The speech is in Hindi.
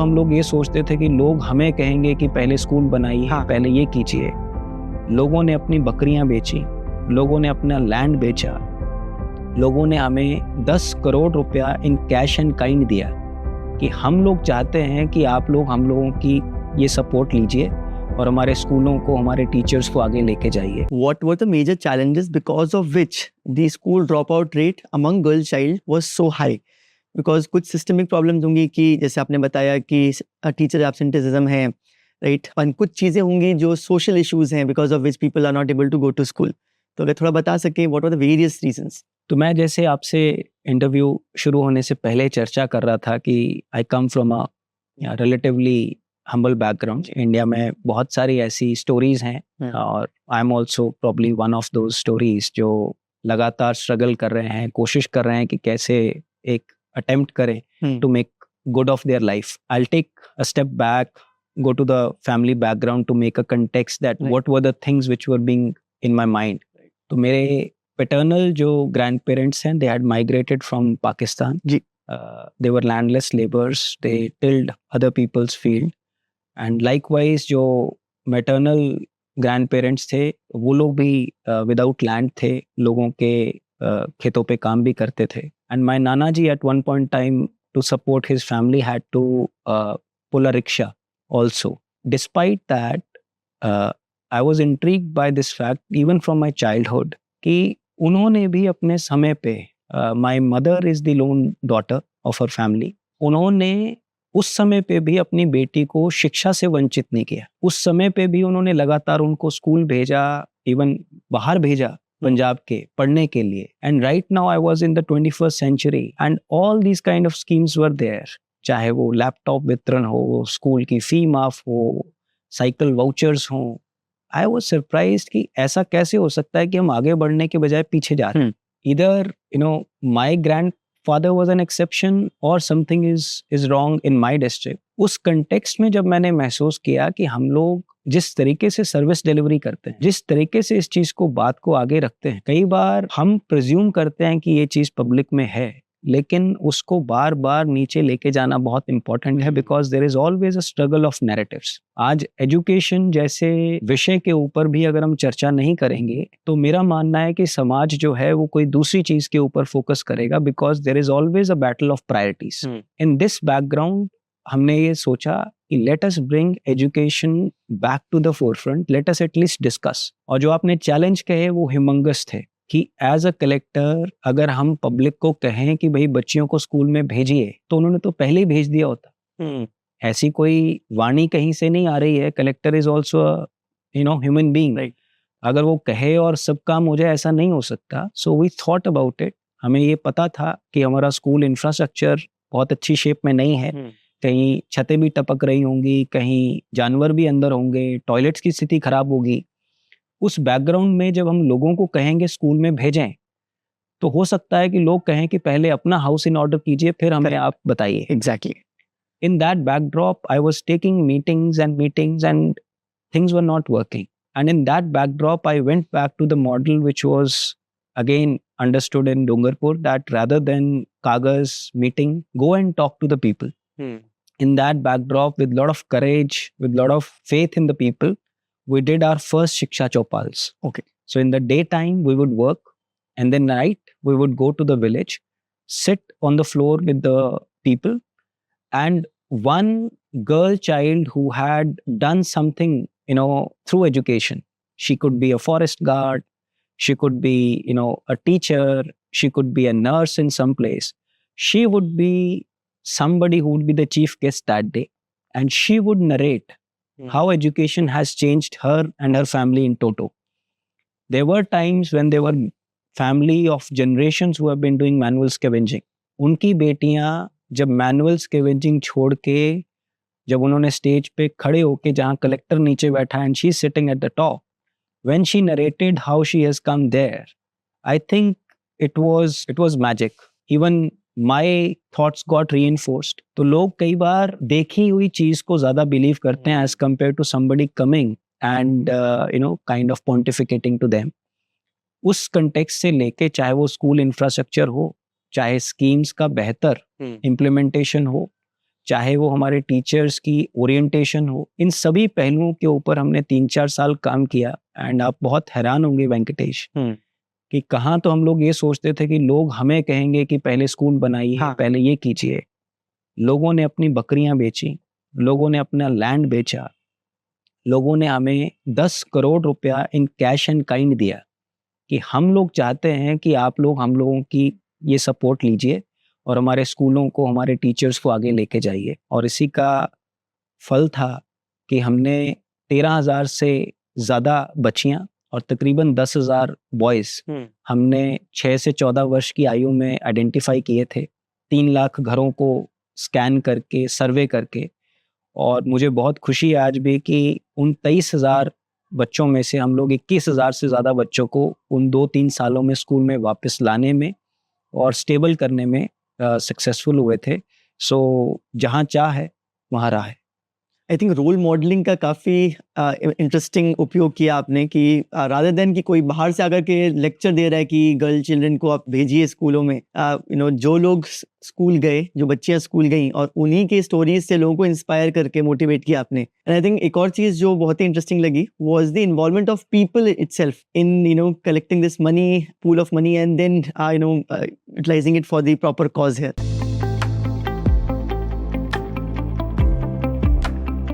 हम लोग ये सोचते थे कि लोग हमें कहेंगे कि पहले स्कूल बनाइए, हाँ। पहले ये कीजिए। लोगों ने अपनी बकरियां बेची, लोगों ने अपना लैंड बेचा, लोगों ने हमें 10 करोड़ रुपया इन कैश एंड काइंड दिया कि हम लोग चाहते हैं कि आप लोग हम लोगों की ये सपोर्ट लीजिए और हमारे स्कूलों को, हमारे टीचर्स को आगे लेके जाइए। What were the major challenges because of which the school dropout rate among girl child was so high? Because कुछ systemic problems होंगी कि जैसे आपने बताया कि teacher absenteeism है, right? और कुछ चीजें होंगी जो social issues हैं because of which people are not able to go to school. तो अगर थोड़ा बता सके what were the various reasons? तो मैं जैसे आपसे इंटरव्यू शुरू होने से पहले चर्चा कर रहा था कि I come from a relatively humble background. India में बहुत सारी ऐसी स्टोरीज हैं और I am also probably one of those stories जो लगातार स्ट्रगल कर रहे हैं, कोशिश कर रहे हैं कि कैसे एक अटेम्प्ट करें to make good of their life. I take a step back, go to the family background to make a context that what were the things which were being in my mind. तो मेरे paternal जो grandparents हैं, they had migrated from Pakistan. They were landless laborers. They tilled other people's field. And likewise जो maternal grandparents थे, वो लोग भी without land थे, लोगों के खेतों पे काम भी करते थे. And my Nana ji at one point time to support his family had to pull a rickshaw also. Despite that, I was intrigued by this fact even from my childhood कि उन्होंने भी अपने समय पे my mother is the lone daughter of her family. उन्होंने उस समय पे भी अपनी बेटी को शिक्षा से वंचित नहीं किया. उस समय पे भी उन्होंने लगातार उनको स्कूल भेजा, इवन बाहर भेजा पंजाब के पढ़ने के लिए. And right now I was in the 21st century and all these kind of schemes were there. चाहे वो लैपटॉप वितरण हो, स्कूल की फी माफ हो, साइकिल वाउचर्स हो. आई वाज सरप्राइज्ड कि ऐसा कैसे हो सकता है कि हम आगे बढ़ने के बजाय पीछे जा रहे हैं. इधर my grandfather was an exception और something is wrong in my district. उस कंटेक्स्ट में जब मैंने महसूस किया कि हम लोग जिस तरीके से सर्विस डिलीवरी करते हैं, जिस तरीके से इस चीज को बात को आगे रखते हैं, कई बार हम प्रिज्यूम करते हैं कि ये चीज पब्लिक में है, लेकिन उसको बार बार नीचे लेके जाना बहुत इंपॉर्टेंट है because there is always a struggle of narratives. आज एजुकेशन जैसे विषय के ऊपर भी अगर हम चर्चा नहीं करेंगे तो मेरा मानना है कि समाज जो है वो कोई दूसरी चीज के ऊपर फोकस करेगा because there is always a battle of priorities. In this background हमने ये सोचा कि let us bring education back to the forefront, let us at least discuss. और जो आपने चैलेंज कहे वो ह्यूमंगस थे कि एज अ कलेक्टर अगर हम पब्लिक को कहें कि भाई बच्चियों को स्कूल में भेजिए तो उन्होंने तो पहले ही भेज दिया होता. ऐसी कोई वाणी कहीं से नहीं आ रही है. Collector is also human being. अगर वो कहे और सब काम हो जाए ऐसा नहीं हो सकता. So we thought about it. हमें ये पता था कि हमारा स्कूल इंफ्रास्ट्रक्चर बहुत अच्छी शेप में नहीं है. कहीं छतें भी टपक रही होंगी, कहीं जानवर भी अंदर होंगे, टॉयलेट्स की स्थिति खराब होगी. उस बैकग्राउंड में जब हम लोगों को कहेंगे स्कूल में भेजें तो हो सकता है कि लोग कहें कि पहले अपना हाउस इन ऑर्डर कीजिए फिर हमें आप बताइए. Exactly. In that backdrop I was taking meetings and things were not working. And in that backdrop I went back to the model which was again understood in Dungarpur that rather than कागज meeting, go and talk to the people. In that backdrop, with lot of courage, with lot of faith in the people, we did our first Shiksha Chopals. Okay. So in the daytime, we would work, and then night, we would go to the village, sit on the floor with the people, and one girl child who had done something, through education. She could be a forest guard, she could be, a teacher, she could be a nurse in some place. She would be somebody who would be the chief guest that day, and she would narrate how education has changed her and her family in toto. There were times when there were family of generations who have been doing manual scavenging. उनकी बेटियां जब manual scavenging छोड़ के जब उन्होंने स्टेज पे खड़े होके जहाँ कलेक्टर नीचे बैठा and she's sitting at the top, when she narrated how she has come there, I think it was magic. Even my thoughts got reinforced. तो लोग कई बार देखी हुई चीज को ज्यादा बिलीव करते हैं as compared to somebody coming and kind of pontificating to them. उस कंटेक्स्ट से लेके चाहे वो स्कूल इंफ्रास्ट्रक्चर हो, चाहे स्कीम्स का बेहतर इम्प्लीमेंटेशन हो, चाहे वो हमारे टीचर्स की ओरिएंटेशन हो, इन सभी पहलुओं के ऊपर हमने 3-4 साल काम किया। एंड आप बहुत हैरान होंगे वेंकटेश कि कहाँ तो हम लोग ये सोचते थे कि लोग हमें कहेंगे कि पहले स्कूल बनाइए, हाँ। पहले ये कीजिए। लोगों ने अपनी बकरियां बेची, लोगों ने अपना लैंड बेचा, लोगों ने हमें 10 करोड़ रुपया इन कैश एंड काइंड दिया कि हम लोग चाहते हैं कि आप लोग हम लोगों की ये सपोर्ट लीजिए और हमारे स्कूलों को, हमारे टीचर्स को आगे लेके जाइए। और इसी का फल था कि हमने 13,000 से ज़्यादा बच्चियां और तकरीबन 10,000 बॉयज़ हमने 6 से 14 वर्ष की आयु में आइडेंटिफाई किए थे, 3 लाख घरों को स्कैन करके, सर्वे करके। और मुझे बहुत खुशी है आज भी कि उन 23,000 बच्चों में से हम लोग 21,000 से ज़्यादा बच्चों को उन 2-3 सालों में स्कूल में वापस लाने में और स्टेबल करने में सक्सेसफुल हुए थे। सो जहाँ चाह है वहाँ राह है। आई थिंक रोल मॉडलिंग का काफ़ी इंटरेस्टिंग उपयोग किया आपने कि रादर देन कि कोई बाहर से आकर के लेक्चर दे रहा है कि गर्ल चिल्ड्रन को आप भेजिए स्कूलों में, जो लोग स्कूल गए, जो बच्चियां स्कूल गई और उन्हीं के स्टोरीज से लोगों को इंस्पायर करके मोटिवेट किया आपने। एंड आई थिंक एक और चीज़ जो बहुत ही इंटरेस्टिंग लगी was the involvement of people itself in collecting this money, pool of money and then utilising it for the proper cause here.